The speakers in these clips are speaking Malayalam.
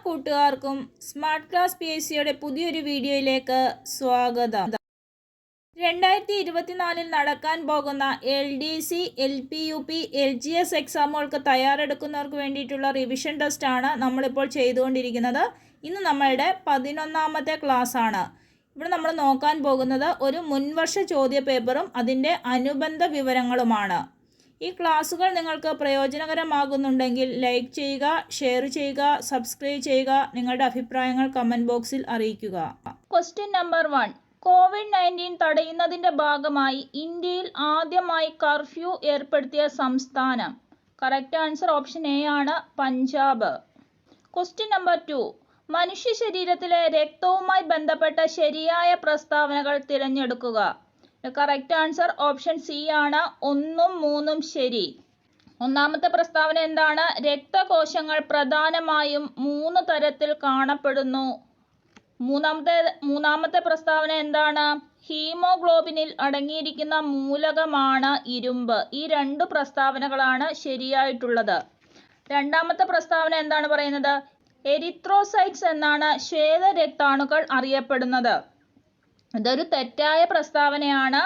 കൂട്ടുകാർക്കും സ്മാർട്ട് ക്ലാസ് PSCയുടെ പുതിയൊരു വീഡിയോയിലേക്ക് സ്വാഗതം. 2024 നടക്കാൻ പോകുന്ന LDC, LPUP, LGS എക്സാമുകൾക്ക് തയ്യാറെടുക്കുന്നവർക്ക് വേണ്ടിയിട്ടുള്ള റിവിഷൻ ടെസ്റ്റാണ് നമ്മളിപ്പോൾ ചെയ്തുകൊണ്ടിരിക്കുന്നത്. ഇന്ന് നമ്മളുടെ 11ാമത്തെ ക്ലാസ് ആണ്. ഇവിടെ നമ്മൾ നോക്കാൻ പോകുന്നത് ഒരു മുൻവർഷ ചോദ്യ പേപ്പറും അതിൻ്റെ അനുബന്ധ വിവരങ്ങളുമാണ്. ഈ ക്ലാസ്സുകൾ നിങ്ങൾക്ക് പ്രയോജനകരമാകുന്നുണ്ടെങ്കിൽ ലൈക്ക് ചെയ്യുക, ഷെയർ ചെയ്യുക, സബ്സ്ക്രൈബ് ചെയ്യുക. നിങ്ങളുടെ അഭിപ്രായങ്ങൾ കമൻറ്റ് ബോക്സിൽ അറിയിക്കുക. Question number 1. COVID-19 തടയുന്നതിൻ്റെ ഭാഗമായി ഇന്ത്യയിൽ ആദ്യമായി കർഫ്യൂ ഏർപ്പെടുത്തിയ സംസ്ഥാനം. കറക്റ്റ് ആൻസർ ഓപ്ഷൻ എ ആണ്, പഞ്ചാബ്. Question number 2. മനുഷ്യ ശരീരത്തിലെ രക്തവുമായി ബന്ധപ്പെട്ട ശരിയായ പ്രസ്താവനകൾ തിരഞ്ഞെടുക്കുക. കറക്റ്റ് ആൻസർ ഓപ്ഷൻ സി ആണ്, 1ഉം 3ഉം ശരി. ഒന്നാമത്തെ പ്രസ്താവന എന്താണ്? രക്തകോശങ്ങൾ പ്രധാനമായും 3 തരത്തിൽ കാണപ്പെടുന്നു. മൂന്നാമത്തെ പ്രസ്താവന എന്താണ്? ഹീമോഗ്ലോബിനിൽ അടങ്ങിയിരിക്കുന്ന മൂലകമാണ് ഇരുമ്പ്. ഈ 2 പ്രസ്താവനകളാണ് ശരിയായിട്ടുള്ളത്. രണ്ടാമത്തെ പ്രസ്താവന എന്താണ് പറയുന്നത്? എരിത്രോസൈറ്റ്സ് എന്നാണ് ശ്വേതരക്താണുക്കൾ അറിയപ്പെടുന്നത്. ഇതൊരു തെറ്റായ പ്രസ്താവനയാണ്.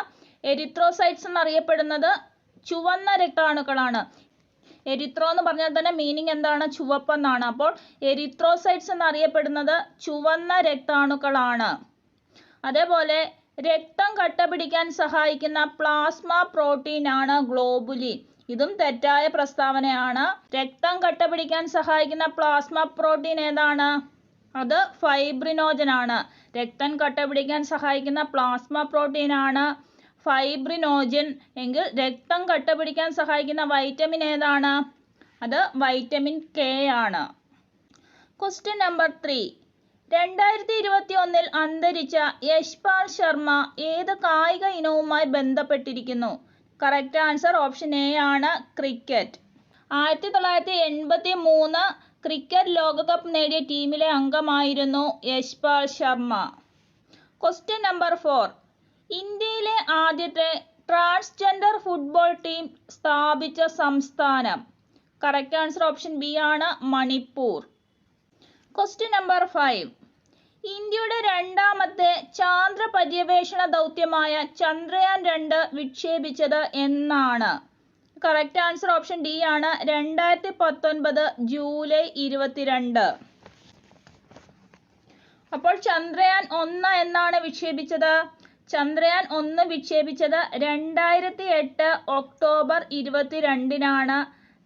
എരിത്രോസൈറ്റ്സ് എന്നറിയപ്പെടുന്നത് ചുവന്ന രക്താണുക്കളാണ്. എരിത്രോ എന്ന് പറഞ്ഞാൽ തന്നെ മീനിങ് എന്താണ്? ചുവപ്പെന്നാണ്. അപ്പോൾ എരിത്രോസൈറ്റ്സ് എന്നറിയപ്പെടുന്നത് ചുവന്ന രക്താണുക്കളാണ്. അതേപോലെ രക്തം കട്ടപിടിക്കാൻ സഹായിക്കുന്ന പ്ലാസ്മ പ്രോട്ടീൻ ആണ് ഗ്ലോബുലിൻ. ഇതും തെറ്റായ പ്രസ്താവനയാണ്. രക്തം കട്ടപിടിക്കാൻ സഹായിക്കുന്ന പ്ലാസ്മ പ്രോട്ടീൻ ഏതാണ്? അത് ഫൈബ്രിനോജൻ ആണ്. രക്തം കട്ടപിടിക്കാൻ സഹായിക്കുന്ന പ്ലാസ്മ പ്രോട്ടീൻ ആണ് ഫൈബ്രിനോജൻ. എങ്കിൽ രക്തം കട്ടപിടിക്കാൻ സഹായിക്കുന്ന വൈറ്റമിൻ ഏതാണ്? അത് വൈറ്റമിൻ കെ ആണ്. Question number 3. 2021 അന്തരിച്ച യശ്പാൽ ശർമ്മ ഏത് കായിക ഇനവുമായി ബന്ധപ്പെട്ടിരിക്കുന്നു? കറക്റ്റ് ആൻസർ ഓപ്ഷൻ എ ആണ്, ക്രിക്കറ്റ്. 1983 ക്രിക്കറ്റ് ലോകകപ്പ് നേടിയ ടീമിലെ അംഗമായിരുന്നു യശ്പാൽ ശർമ്മ. Question number 4. ഇന്ത്യയിലെ ആദ്യത്തെ ട്രാൻസ്ജെൻഡർ ഫുട്ബോൾ ടീം സ്ഥാപിച്ച സംസ്ഥാനം. കറക്റ്റ് ആൻസർ ഓപ്ഷൻ ബി ആണ്, മണിപ്പൂർ. Question number 5. ഇന്ത്യയുടെ രണ്ടാമത്തെ ചാന്ദ്ര പര്യവേഷണ ദൗത്യമായ ചന്ദ്രയാൻ 2 വിക്ഷേപിച്ചത് എന്നാണ്? കറക്റ്റ് ആൻസർ ഓപ്ഷൻ ഡി ആണ്, 2019 ജൂലൈ 22. അപ്പോൾ ചന്ദ്രയാൻ 1 എന്നാണ് വിക്ഷേപിച്ചത്? ചന്ദ്രയാൻ 1 വിക്ഷേപിച്ചത് 2008 ഒക്ടോബർ 22-നാണ്.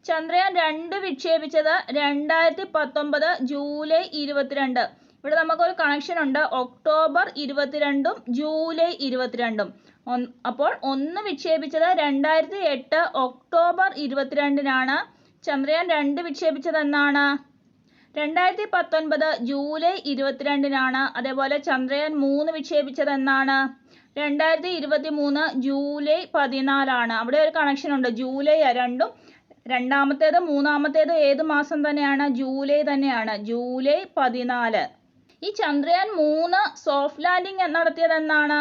ചന്ദ്രയാൻ 2 വിക്ഷേപിച്ചത് 2019 ജൂലൈ 22. ഇവിടെ നമുക്കൊരു കണക്ഷൻ ഉണ്ട്, ഒക്ടോബർ 22-ഉം ജൂലൈ 22-ഉം. അപ്പോൾ 1 വിക്ഷേപിച്ചത് 2008 ഒക്ടോബർ 22-നാണ്. ചന്ദ്രയാൻ 2 വിക്ഷേപിച്ചത് എന്നാണ്? 2019 ജൂലൈ 22-നാണ്. അതേപോലെ ചന്ദ്രയാൻ 3 വിക്ഷേപിച്ചത് എന്നാണ്? 2023 ജൂലൈ 14-ആണ്. അവിടെ ഒരു കണക്ഷൻ ഉണ്ട്, ജൂലൈ 2ഉം. രണ്ടാമത്തേത് മൂന്നാമത്തേത് ഏത് മാസം തന്നെയാണ്? ജൂലൈ തന്നെയാണ്, ജൂലൈ 14. ഈ ചന്ദ്രയാൻ 3 സോഫ്റ്റ് ലാൻഡിംഗ് നടത്തിയത് എന്നാണ്?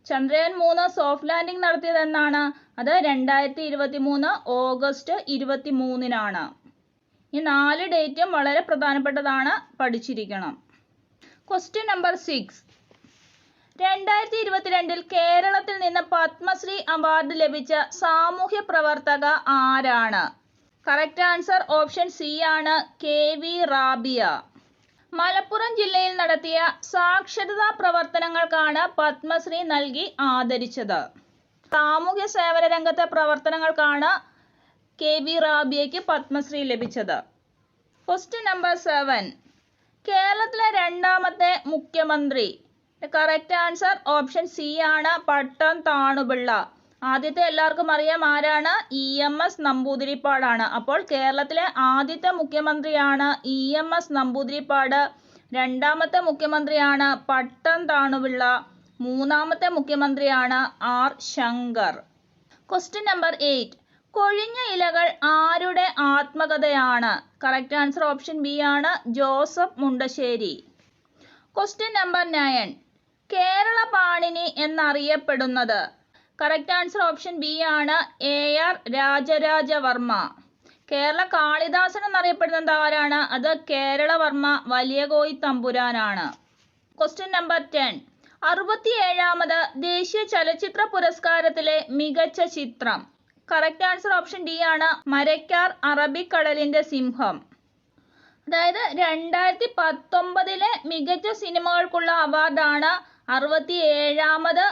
ചന്ദ്രയാൻ 3 സോഫ്റ്റ് ലാൻഡിംഗ് നടത്തിയത് എന്നാണ്? അത് 2023 ഓഗസ്റ്റ് 23-നാണ്. ഈ 4 ഡേറ്റും വളരെ പ്രധാനപ്പെട്ടതാണ്, പഠിച്ചിരിക്കണം. Question number 6. 2022 കേരളത്തിൽ നിന്ന് പത്മശ്രീ അവാർഡ് ലഭിച്ച സാമൂഹ്യ പ്രവർത്തക ആരാണ്? കറക്റ്റ് ആൻസർ ഓപ്ഷൻ സി ആണ്, KV റാബിയ. മലപ്പുറം ജില്ലയിൽ നടത്തിയ സാക്ഷരതാ പ്രവർത്തനങ്ങൾക്കാണ് പത്മശ്രീ നൽകി ആദരിച്ചത്. സാമൂഹ്യ സേവന രംഗത്തെ പ്രവർത്തനങ്ങൾക്കാണ് KV റാബിയയ്ക്ക് പത്മശ്രീ ലഭിച്ചത്. Question number 7. കേരളത്തിലെ രണ്ടാമത്തെ മുഖ്യമന്ത്രി. കറക്റ്റ് ആൻസർ ഓപ്ഷൻ സി ആണ്, പട്ടം താണുപിള്ള. ആദ്യത്തെ എല്ലാവർക്കും അറിയാം ആരാണ്? EMS നമ്പൂതിരിപ്പാടാണ്. അപ്പോൾ കേരളത്തിലെ ആദ്യത്തെ മുഖ്യമന്ത്രിയാണ് EMS നമ്പൂതിരിപ്പാട്. രണ്ടാമത്തെ മുഖ്യമന്ത്രിയാണ് പട്ടം താണുപിള്ള. മൂന്നാമത്തെ മുഖ്യമന്ത്രിയാണ് R ശങ്കർ. Question number 8. കൊഴിഞ്ഞ ഇലകൾ ആരുടെ ആത്മകഥയാണ്? കറക്റ്റ് ആൻസർ ഓപ്ഷൻ ബി ആണ്, ജോസഫ് മുണ്ടശ്ശേരി. Question number 9. കേരള പാണിനി എന്നറിയപ്പെടുന്നത്? കറക്റ്റ് ആൻസർ ഓപ്ഷൻ ബി ആണ്, AR രാജരാജവർമ്മ. കേരള കാളിദാസൻ എന്നറിയപ്പെടുന്നത് ആരാണ്? അത് കേരളവർമ്മ വലിയ കോയി തമ്പുരാനാണ്. Question number 10. 67ാമത് ദേശീയ ചലച്ചിത്ര പുരസ്കാരത്തിലെ മികച്ച ചിത്രം. കറക്റ്റ് ആൻസർ ഓപ്ഷൻ ഡി ആണ്, മരയ്ക്കാർ അറബിക്കടലിന്റെ സിംഹം. അതായത് 2019 മികച്ച സിനിമകൾക്കുള്ള അവാർഡാണ് 67ാമത്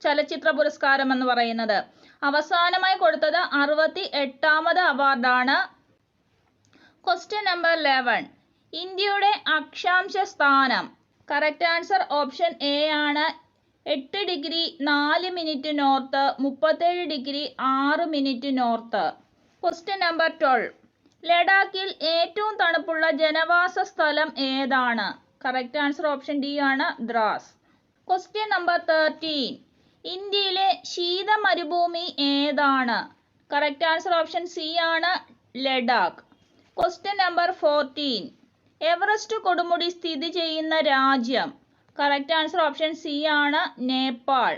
ചലച്ചിത്ര പുരസ്കാരം എന്ന് പറയുന്നത്. അവസാനമായി കൊടുത്തത് 68ാമത് അവാർഡാണ്. Question number 11. ഇന്ത്യയുടെ അക്ഷാംശ സ്ഥാനം. കറക്റ്റ് ആൻസർ ഓപ്ഷൻ എ ആണ്, 8 degree 4 minute north, 37 degree 6 minute north. Question number 12. ലഡാക്കിൽ ഏറ്റവും തണുപ്പുള്ള ജനവാസ സ്ഥലം ഏതാണ്? കറക്റ്റ് ആൻസർ ഓപ്ഷൻ ഡി ആണ്, ദ്രാസ്. Question number 13. ഇന്ത്യയിലെ ശീത മരുഭൂമി ഏതാണ്? കറക്റ്റ് ആൻസർ ഓപ്ഷൻ സി ആണ്, ലഡാക്ക്. Question number 14. എവറസ്റ്റ് കൊടുമുടി സ്ഥിതി ചെയ്യുന്ന രാജ്യം. കറക്റ്റ് ആൻസർ ഓപ്ഷൻ സി ആണ്, നേപ്പാൾ.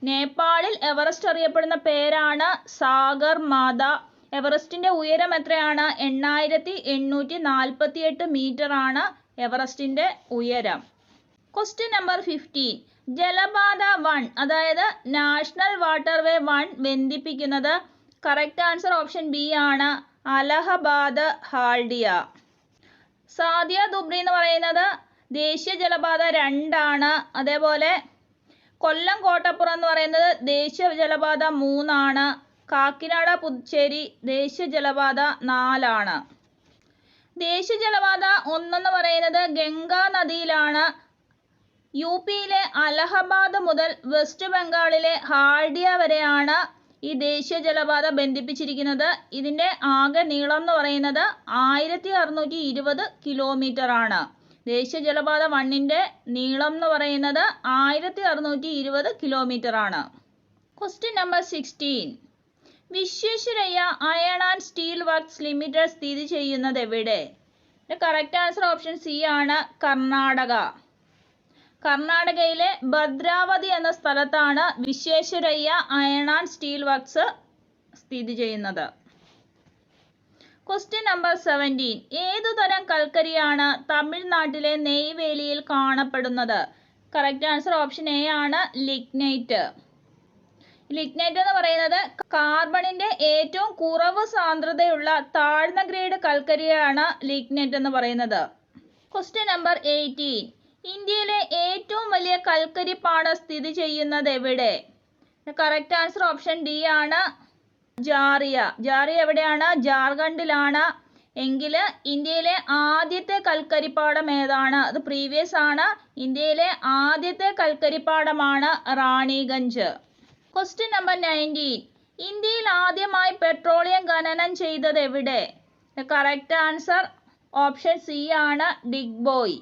നേപ്പാളിൽ എവറസ്റ്റ് അറിയപ്പെടുന്ന പേരാണ് സാഗർ മാത. എവറസ്റ്റിന്റെ ഉയരം എത്രയാണ്? 8848 മീറ്റർ ആണ് എവറസ്റ്റിന്റെ ഉയരം. Question number 15. ജലപാത 1 അതായത് നാഷണൽ വാട്ടർവേ 1 ബന്ധിപ്പിക്കുന്നത്. കറക്റ്റ് ആൻസർ ഓപ്ഷൻ ബി ആണ്, അലഹബാദ് ഹാൽഡിയ. സാദിയ ദുബ്രി എന്ന് പറയുന്നത് ദേശീയ ജലപാത 2 ആണ്. അതേപോലെ കൊല്ലം കോട്ടപ്പുറം എന്ന് പറയുന്നത് ദേശീയ ജലപാത 3 ആണ്. കാക്കിനാട പുതുച്ചേരി ദേശീയ ജലപാത 4 ആണ്. ദേശീയ ജലപാത 1 എന്ന് പറയുന്നത് ഗംഗാ നദിയിലാണ്. യു പിയിലെ അലഹബാദ് മുതൽ വെസ്റ്റ് ബംഗാളിലെ ഹാൽഡിയ വരെയാണ് ഈ ദേശീയ ജലപാത ബന്ധിപ്പിച്ചിരിക്കുന്നത്. ഇതിൻ്റെ ആകെ നീളം എന്ന് പറയുന്നത് 1620 കിലോമീറ്റർ ആണ്. ദേശീയ ജലപാത 1ൻ്റെ നീളം എന്ന് പറയുന്നത് 1620 കിലോമീറ്റർ ആണ്. Question number 16. Visvesvaraya iron and steel works limited സ്ഥിതി ചെയ്യുന്നത് എവിടെ? കറക്റ്റ് ആൻസർ ഓപ്ഷൻ സി ആണ്, കർണാടക. കർണാടകയിലെ ഭദ്രാവതി എന്ന സ്ഥലത്താണ് Visvesvaraya iron and steel works സ്ഥിതി ചെയ്യുന്നത്. Question number 17. ഏതുതരം കൽക്കരിയാണ് തമിഴ്നാട്ടിലെ നെയ്വേലിയിൽ കാണപ്പെടുന്നത്? കറക്റ്റ് ആൻസർ ഓപ്ഷൻ എ ആണ്, ലിഗ്നൈറ്റ്. ലിഗ്നൈറ്റ് എന്ന് പറയുന്നത് കാർബണിന്റെ ഏറ്റവും കുറവ് സാന്ദ്രതയുള്ള താഴ്ന്ന ഗ്രേഡ് കൽക്കരിയാണ് ലിഗ്നൈറ്റ് എന്ന് പറയുന്നത്. Question number 18. ഇന്ത്യയിലെ ഏറ്റവും വലിയ കൽക്കരിപ്പാടം സ്ഥിതി ചെയ്യുന്നത് എവിടെ? കറക്റ്റ് ആൻസർ ഓപ്ഷൻ ഡി ആണ്, ജാറിയ. ജാറിയ എവിടെയാണ്? ജാർഖണ്ഡിലാണ്. എങ്കിൽ ഇന്ത്യയിലെ ആദ്യത്തെ കൽക്കരിപ്പാടം ഏതാണ്? അത് പ്രീവിയസ് ആണ്. ഇന്ത്യയിലെ ആദ്യത്തെ കൽക്കരിപ്പാടമാണ് റാണിഗഞ്ച്. Question number 19. ഇന്ത്യയിൽ ആദ്യമായി പെട്രോളിയം ഖനനം ചെയ്തത് എവിടെ? കറക്റ്റ് ആൻസർ ഓപ്ഷൻ സി ആണ്, ഡിഗ്ബോയ്.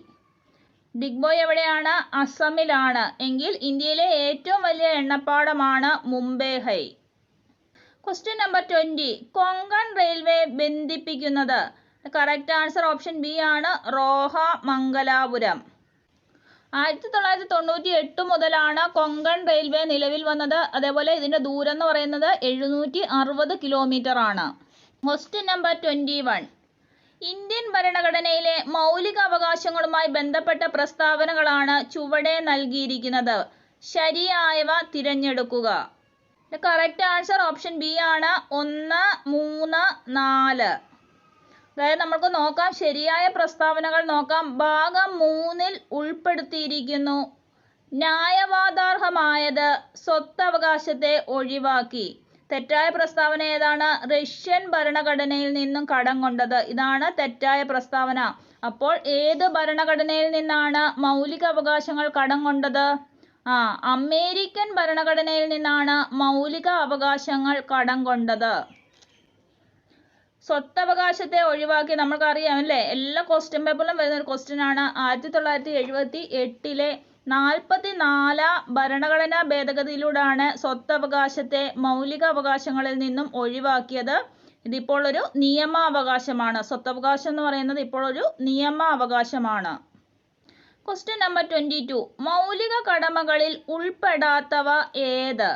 ഡിഗ്ബോയ് എവിടെയാണ്? അസമിലാണ്. എങ്കിൽ ഇന്ത്യയിലെ ഏറ്റവും വലിയ എണ്ണപ്പാടമാണ് Mumbai. Question number 20. Konkan railway ബന്ധിപ്പിക്കുന്നത്. കറക്റ്റ് ആൻസർ ഓപ്ഷൻ ബി ആണ്, റോഹ മംഗലാപുരം. 1998 മുതലാണ് കൊങ്കൺ റെയിൽവേ നിലവിൽ വന്നത്. അതേപോലെ ഇതിൻ്റെ ദൂരം എന്ന് പറയുന്നത് 760 കിലോമീറ്റർ ആണ്. Question number 21. ഇന്ത്യൻ ഭരണഘടനയിലെ മൗലിക അവകാശങ്ങളുമായി ബന്ധപ്പെട്ട പ്രസ്താവനകളാണ് ചുവടെ നൽകിയിരിക്കുന്നത്. ശരിയായവ തിരഞ്ഞെടുക്കുക. കറക്റ്റ് ആൻസർ ഓപ്ഷൻ ബി ആണ്, 1, 3, 4. അതായത് നമുക്ക് നോക്കാം, ശരിയായ പ്രസ്താവനകൾ നോക്കാം. ഭാഗം 3-ൽ ഉൾപ്പെടുത്തിയിരിക്കുന്നു. ന്യായവാദാർഹമായത് സ്വത്തവകാശത്തെ ഒഴിവാക്കി. തെറ്റായ പ്രസ്താവന ഏതാണ്? റഷ്യൻ ഭരണഘടനയിൽ നിന്നും കടം കൊണ്ടത്. ഇതാണ് തെറ്റായ പ്രസ്താവന. അപ്പോൾ ഏത് ഭരണഘടനയിൽ നിന്നാണ് മൗലിക അവകാശങ്ങൾ കടം കൊണ്ടത്? അമേരിക്കൻ ഭരണഘടനയിൽ നിന്നാണ് മൗലിക അവകാശങ്ങൾ കടം കൊണ്ടത്. സ്വത്തവകാശത്തെ ഒഴിവാക്കി നമ്മൾക്കറിയാം അല്ലേ, എല്ലാ ക്വസ്റ്റ്യൻ പേപ്പറിലും വരുന്ന ഒരു ക്വസ്റ്റ്യൻ ആണ്. 1978 44 ഭരണഘടനാ ഭേദഗതിയിലൂടെയാണ് സ്വത്തവകാശത്തെ മൗലിക അവകാശങ്ങളിൽ നിന്നും ഒഴിവാക്കിയത്. ഇതിപ്പോൾ ഒരു നിയമാവകാശമാണ്. സ്വത്തവകാശം എന്ന് പറയുന്നത് ഇപ്പോൾ ഒരു നിയമാവകാശമാണ്. Question number 22. മൗലിക കടമകളിൽ ഉൾപ്പെടാത്തവ ഏത്?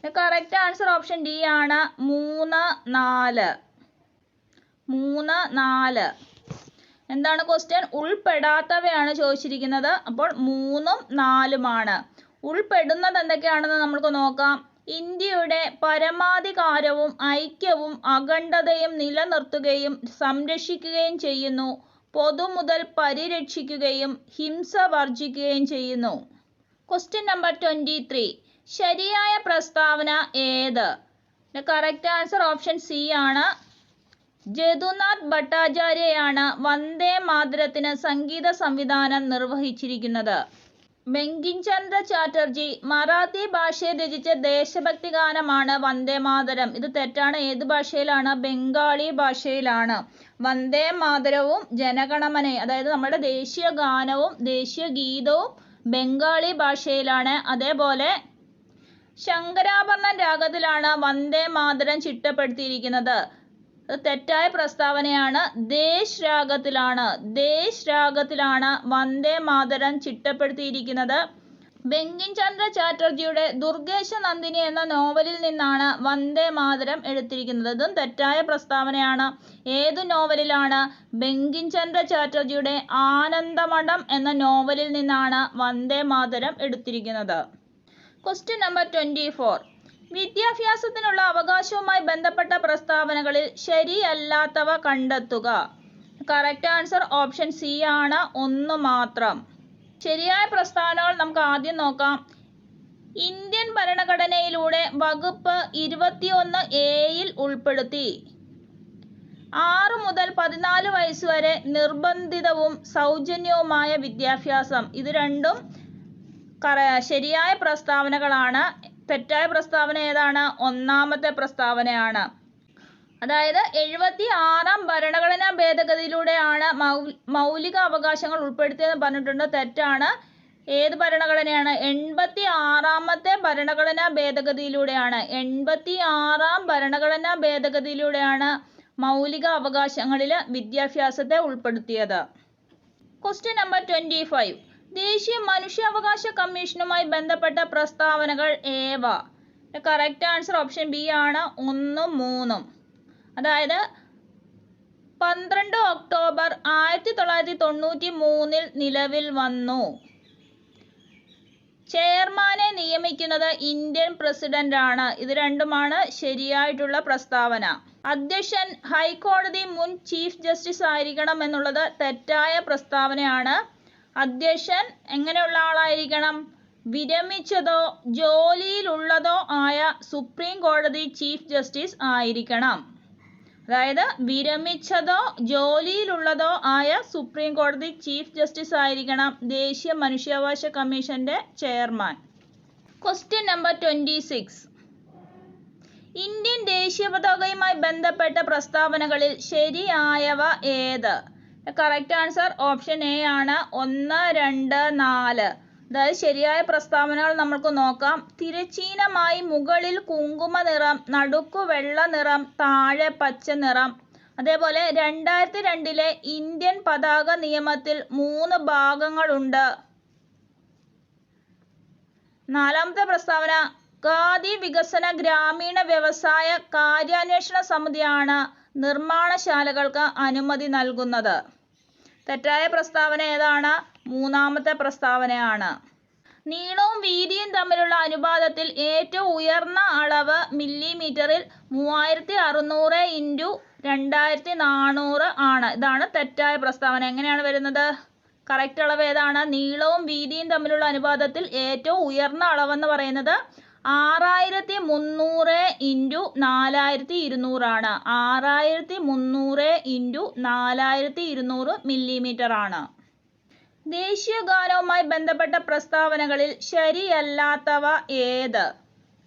കറക്റ്റ് ആൻസർ ഓപ്ഷൻ ഡി ആണ്, 3, 4. 3, 4. എന്താണ് ക്വസ്റ്റ്യൻ? ഉൾപ്പെടാത്തവയാണ് ചോദിച്ചിരിക്കുന്നത്. അപ്പോൾ 3ഉം 4ഉമാണ്. ഉൾപ്പെടുന്നത് എന്തൊക്കെയാണെന്ന് നമുക്ക് നോക്കാം. ഇന്ത്യയുടെ പരമാധികാരവും ഐക്യവും അഖണ്ഡതയും നിലനിർത്തുകയും സംരക്ഷിക്കുകയും ചെയ്യുന്നു. പൊതുമുതൽ പരിരക്ഷിക്കുകയും ഹിംസ വർജിക്കുകയും ചെയ്യുന്നു. Question number 23. ശരിയായ പ്രസ്താവന ഏത്? കറക്റ്റ് ആൻസർ ഓപ്ഷൻ സി ആണ്. ജദുനാഥ് ഭട്ടാചാര്യയാണ് വന്ദേ മാതരത്തിന് സംഗീത സംവിധാനം നിർവഹിച്ചിരിക്കുന്നത്. ബങ്കിം ചന്ദ്ര ചാറ്റർജി മറാത്തി ഭാഷയിൽ രചിച്ച ദേശഭക്തി ഗാനമാണ് വന്ദേ മാതരം. ഇത് തെറ്റാണ്. ഏത് ഭാഷയിലാണ്? ബംഗാളി ഭാഷയിലാണ്. വന്ദേ മാതരവും ജനഗണമനയും, അതായത് നമ്മുടെ ദേശീയ ഗാനവും ദേശീയ ഗീതവും ബംഗാളി ഭാഷയിലാണ്. അതേപോലെ ശങ്കരാഭരണം രാഗത്തിലാണ് വന്ദേ മാതരം ചിട്ടപ്പെടുത്തിയിരിക്കുന്നത്. തെറ്റായ പ്രസ്താവനയാണ്. ദേശ് രാഗത്തിലാണ് വന്ദേ മാതരം ചിട്ടപ്പെടുത്തിയിരിക്കുന്നത്. ബങ്കിം ചന്ദ്ര ചാറ്റർജിയുടെ ദുർഗേശ നന്ദിനി എന്ന നോവലിൽ നിന്നാണ് വന്ദേ മാതരം എടുത്തിരിക്കുന്നത്. ഇതും തെറ്റായ പ്രസ്താവനയാണ്. ഏതു നോവലിലാണ്? ബങ്കിം ചന്ദ്ര ചാറ്റർജിയുടെ ആനന്ദമഠം എന്ന നോവലിൽ നിന്നാണ് വന്ദേ മാതരം എടുത്തിരിക്കുന്നത്. Question number 24. വിദ്യാഭ്യാസത്തിനുള്ള അവകാശവുമായി ബന്ധപ്പെട്ട പ്രസ്താവനകളിൽ ശരിയല്ലാത്തവ കണ്ടെത്തുക. കറക്റ്റ് ആൻസർ ഓപ്ഷൻ സി ആണ്. 1 മാത്രം. ശരിയായ പ്രസ്താവനകൾ നമുക്ക് ആദ്യം നോക്കാം. ഇന്ത്യൻ ഭരണഘടനയിലൂടെ വകുപ്പ് 21A ഉൾപ്പെടുത്തി 6 മുതൽ 14 വയസ്സുവരെ നിർബന്ധിതവും സൗജന്യവുമായ വിദ്യാഭ്യാസം. ഇത് രണ്ടും ശരിയായ പ്രസ്താവനകളാണ്. തെറ്റായ പ്രസ്താവന ഏതാണ്? 1ാമത്തെ പ്രസ്താവനയാണ്. അതായത് 76ാം ഭരണഘടനാ ഭേദഗതിയിലൂടെയാണ് മൗലിക അവകാശങ്ങൾ ഉൾപ്പെടുത്തിയതെന്ന് പറഞ്ഞിട്ടുണ്ട്. തെറ്റാണ്. ഏത് ഭരണഘടനയാണ്? 86ാമത്തെ ഭരണഘടനാ ഭേദഗതിയിലൂടെയാണ്. 86ാം ഭരണഘടനാ ഭേദഗതിയിലൂടെയാണ് മൗലിക അവകാശങ്ങളിൽ വിദ്യാഭ്യാസത്തെ ഉൾപ്പെടുത്തിയത്. Question number 25. ദേശീയ മനുഷ്യാവകാശ കമ്മീഷനുമായി ബന്ധപ്പെട്ട പ്രസ്താവനകൾ ഏവ? കറക്റ്റ് ആൻസർ ഓപ്ഷൻ ബി ആണ്. 1, 3. അതായത് 12 ഒക്ടോബർ 1993 നിലവിൽ വന്നു. ചെയർമാനെ നിയമിക്കുന്നത് ഇന്ത്യൻ പ്രസിഡന്റ് ആണ്. ഇത് രണ്ടുമാണ് ശരിയായിട്ടുള്ള പ്രസ്താവന. അധ്യക്ഷൻ ഹൈക്കോടതി മുൻ ചീഫ് ജസ്റ്റിസ് ആയിരിക്കണം എന്നുള്ളത് തെറ്റായ പ്രസ്താവനയാണ്. അധ്യക്ഷൻ എങ്ങനെയുള്ള ആളായിരിക്കണം? വിരമിച്ചതോ ജോലിയിലുള്ളതോ ആയ സുപ്രീം കോടതി ചീഫ് ജസ്റ്റിസ് ആയിരിക്കണം. അതായത് വിരമിച്ചതോ ജോലിയിലുള്ളതോ ആയ സുപ്രീം കോടതി ചീഫ് ജസ്റ്റിസ് ആയിരിക്കണം ദേശീയ മനുഷ്യാവകാശ കമ്മീഷന്റെ ചെയർമാൻ. Question number 26. ഇന്ത്യൻ ദേശീയ പതാകയുമായി ബന്ധപ്പെട്ട പ്രസ്താവനകളിൽ ശരിയായവ ഏത്? കറക്റ്റ് ആൻസർ ഓപ്ഷൻ എ ആണ്. 1, 2, 4. അതായത് ശരിയായ പ്രസ്താവനകൾ നമുക്ക് നോക്കാം. തിരശ്ചീനമായി മുകളിൽ കുങ്കുമ നിറം, നടുക്കു വെള്ള നിറം, താഴെ പച്ച നിറം. അതേപോലെ 2002 ഇന്ത്യൻ പതാക നിയമത്തിൽ 3 ഭാഗങ്ങളുണ്ട്. 4ാമത്തെ പ്രസ്താവന ഖാദി വികസന ഗ്രാമീണ വ്യവസായ കാര്യാന്വേഷണ സമിതിയാണ് നിർമ്മാണശാലകൾക്ക് അനുമതി നൽകുന്നത്. തെറ്റായ പ്രസ്താവന ഏതാണ്? 3ാമത്തെ പ്രസ്താവനയാണ്. നീളവും വീതിയും തമ്മിലുള്ള അനുപാതത്തിൽ ഏറ്റവും ഉയർന്ന അളവ് മില്ലിമീറ്ററിൽ 3600 × 2400 ആണ്. ഇതാണ് തെറ്റായ പ്രസ്താവന. എങ്ങനെയാണ് വരുന്നത്? കറക്റ്റ് അളവ് ഏതാണ്? നീളവും വീതിയും തമ്മിലുള്ള അനുപാതത്തിൽ ഏറ്റവും ഉയർന്ന അളവെന്ന് പറയുന്നത് 6300 × 4200 ആണ്. 6300 × 4200 മില്ലിമീറ്റർ ആണ്. ദേശീയ ഗാനവുമായി ബന്ധപ്പെട്ട പ്രസ്താവനകളിൽ ശരിയല്ലാത്തവ ഏത്?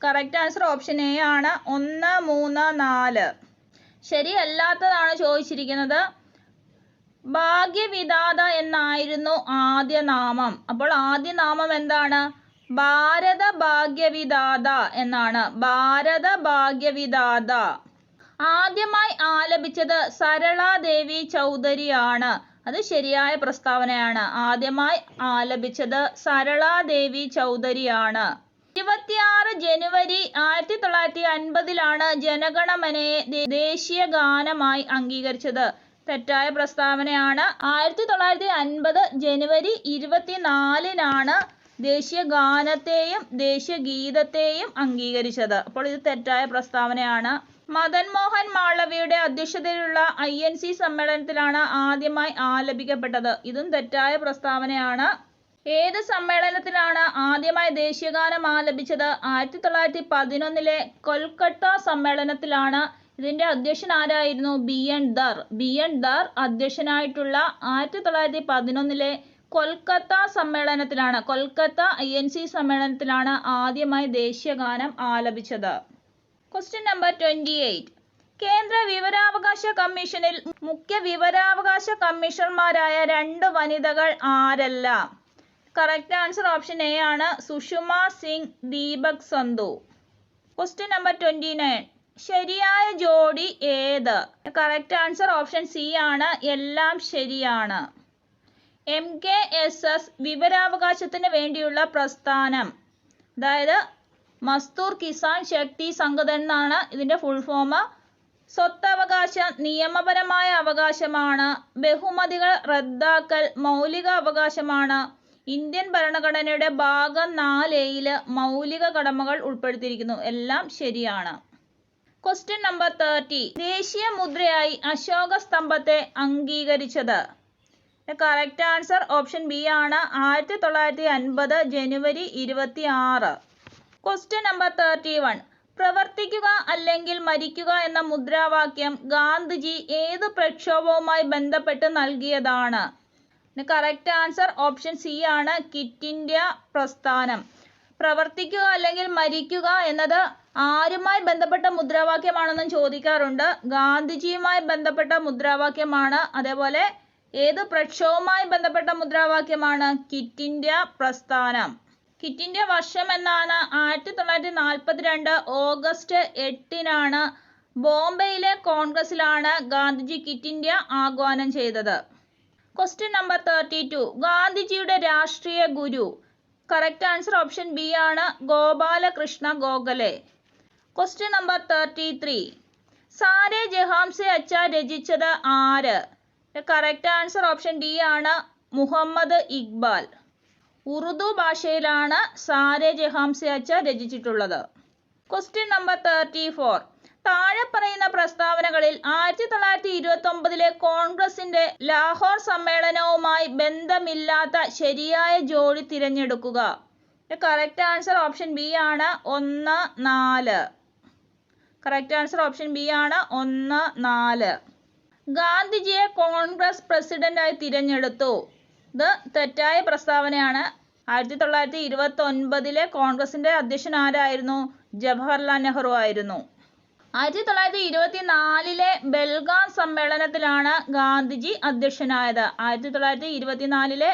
കറക്റ്റ് ആൻസർ ഓപ്ഷൻ എ ആണ്. 1, 3, 4. ശരിയല്ലാത്തതാണ് ചോദിച്ചിരിക്കുന്നത്. ഭാഗ്യവിധാത എന്നായിരുന്നു ആദ്യ നാമം. അപ്പോൾ ആദ്യ നാമം എന്താണ്? ഭാരത ഭാഗ്യവിധാത എന്നാണ്. ഭാരത ഭാഗ്യവിധാത. ആദ്യമായി ആലപിച്ചത് സരളാദേവി ചൗധരിയാണ്. അത് ശരിയായ പ്രസ്താവനയാണ്. ആദ്യമായി ആലപിച്ചത് സരളാദേവി ചൗധരിയാണ്. 26 ജനുവരി 1950 ജനഗണമനയെ ദേശീയ ഗാനമായി അംഗീകരിച്ചത്. തെറ്റായ പ്രസ്താവനയാണ്. 1950 ജനുവരി 24 ദേശീയ ഗാനത്തെയും ദേശീയ ഗീതത്തെയും അംഗീകരിച്ചത്. അപ്പോൾ ഇത് തെറ്റായ പ്രസ്താവനയാണ്. മദൻ മോഹൻ മാളവ്യയുടെ അധ്യക്ഷതയിലുള്ള INC സമ്മേളനത്തിലാണ് ആദ്യമായി ആലപിക്കപ്പെട്ടത്. ഇതും തെറ്റായ പ്രസ്താവനയാണ്. ഏത് സമ്മേളനത്തിലാണ് ആദ്യമായി ദേശീയഗാനം ആലപിച്ചത്? 1911 കൊൽക്കത്ത സമ്മേളനത്തിലാണ്. ഇതിന്റെ അധ്യക്ഷൻ ആരായിരുന്നു? BN ദർ. BN ദർ അധ്യക്ഷനായിട്ടുള്ള 1911 കൊൽക്കത്ത സമ്മേളനത്തിലാണ്, കൊൽക്കത്ത INC സമ്മേളനത്തിലാണ് ആദ്യമായി ദേശീയഗാനം ആലപിച്ചത്. Question number 28. കേന്ദ്ര വിവരാവകാശ കമ്മീഷനിൽ മുഖ്യ വിവരാവകാശ കമ്മീഷണർമാരായ 2 വനിതകൾ ആരെല്ലാം? കറക്റ്റ് ആൻസർ ഓപ്ഷൻ എ ആണ്. സുഷമ സിംഗ്, ദീപക് സന്ധു. Question number 29. ശരിയായ ജോഡി ഏത്? കറക്റ്റ് ആൻസർ ഓപ്ഷൻ സി ആണ്. എല്ലാം ശരിയാണ്. MKSS വിവരാവകാശത്തിന് വേണ്ടിയുള്ള പ്രസ്ഥാനം, അതായത് മസ്ദൂർ കിസാൻ ശക്തി സംഗഠൻ എന്നാണ് ഇതിന്റെ ഫുൾ ഫോം. സ്വത്തവകാശം നിയമപരമായ അവകാശമാണ്. ബഹുമതികൾ റദ്ദാക്കൽ മൗലിക അവകാശമാണ്. ഇന്ത്യൻ ഭരണഘടനയുടെ ഭാഗം 4A മൗലിക കടമകൾ ഉൾപ്പെടുത്തിയിരിക്കുന്നു. എല്ലാം ശരിയാണ്. Question number 30. ദേശീയ മുദ്രയായി അശോക സ്തംഭത്തെ അംഗീകരിച്ചത്? കറക്റ്റ് ആൻസർ ഓപ്ഷൻ ബി ആണ്. 1950 ജനുവരി 26. Question number 31. പ്രവർത്തിക്കുക അല്ലെങ്കിൽ മരിക്കുക എന്ന മുദ്രാവാക്യം ഗാന്ധിജി ഏത് പ്രക്ഷോഭവുമായി ബന്ധപ്പെട്ട് നൽകിയതാണ്? കറക്റ്റ് ആൻസർ ഓപ്ഷൻ സി ആണ്. ക്വിറ്റ് ഇന്ത്യ പ്രസ്ഥാനം. പ്രവർത്തിക്കുക അല്ലെങ്കിൽ മരിക്കുക എന്നത് ആരുമായി ബന്ധപ്പെട്ട മുദ്രാവാക്യമാണെന്നും ചോദിക്കാറുണ്ട്. ഗാന്ധിജിയുമായി ബന്ധപ്പെട്ട മുദ്രാവാക്യമാണ്. അതേപോലെ ഏത് പ്രക്ഷോഭവുമായി ബന്ധപ്പെട്ട മുദ്രാവാക്യമാണ്? ക്വിറ്റ് ഇന്ത്യ പ്രസ്ഥാനം. ക്വിറ്റ് ഇന്ത്യ വർഷം എന്നാണ്? 1942 ഓഗസ്റ്റ് 8 ബോംബെയിലെ കോൺഗ്രസിലാണ് ഗാന്ധിജി ക്വിറ്റ് ഇന്ത്യ ആഹ്വാനം ചെയ്തത്. Question number 32. ഗാന്ധിജിയുടെ രാഷ്ട്രീയ ഗുരു? കറക്റ്റ് ആൻസർ ഓപ്ഷൻ ബി ആണ്. ഗോപാലകൃഷ്ണ ഗോഖലെ. Question number 33. സാരേ ജഹാം സേ അച്ഛാ രചിച്ചത് ആര്? കറക്റ്റ് ആൻസർ ഓപ്ഷൻ ഡി ആണ്. മുഹമ്മദ് ഇക്ബാൽ. ഉറുദു ഭാഷയിലാണ് സാരേ ജഹാം സേ അച്ഛാ രചിച്ചിട്ടുള്ളത്. Question number 34. താഴെ പറയുന്ന പ്രസ്താവനകളിൽ 1929 കോൺഗ്രസിന്റെ ലാഹോർ സമ്മേളനവുമായി ബന്ധമില്ലാത്ത ശരിയായ ജോഡി തിരഞ്ഞെടുക്കുക. കറക്റ്റ് ആൻസർ ഓപ്ഷൻ ബി ആണ്. 1, 4. കറക്റ്റ് ആൻസർ ഓപ്ഷൻ ബി ആണ്. 1, 4. ഗാന്ധിജിയെ കോൺഗ്രസ് പ്രസിഡന്റായി തിരഞ്ഞെടുത്തു. ഇത് തെറ്റായ പ്രസ്താവനയാണ്. 1929 കോൺഗ്രസിന്റെ അധ്യക്ഷൻ ആരായിരുന്നു? ജവഹർലാൽ നെഹ്റു ആയിരുന്നു. 1924 ബെൽഗാം സമ്മേളനത്തിലാണ് ഗാന്ധിജി അധ്യക്ഷനായത്. 1924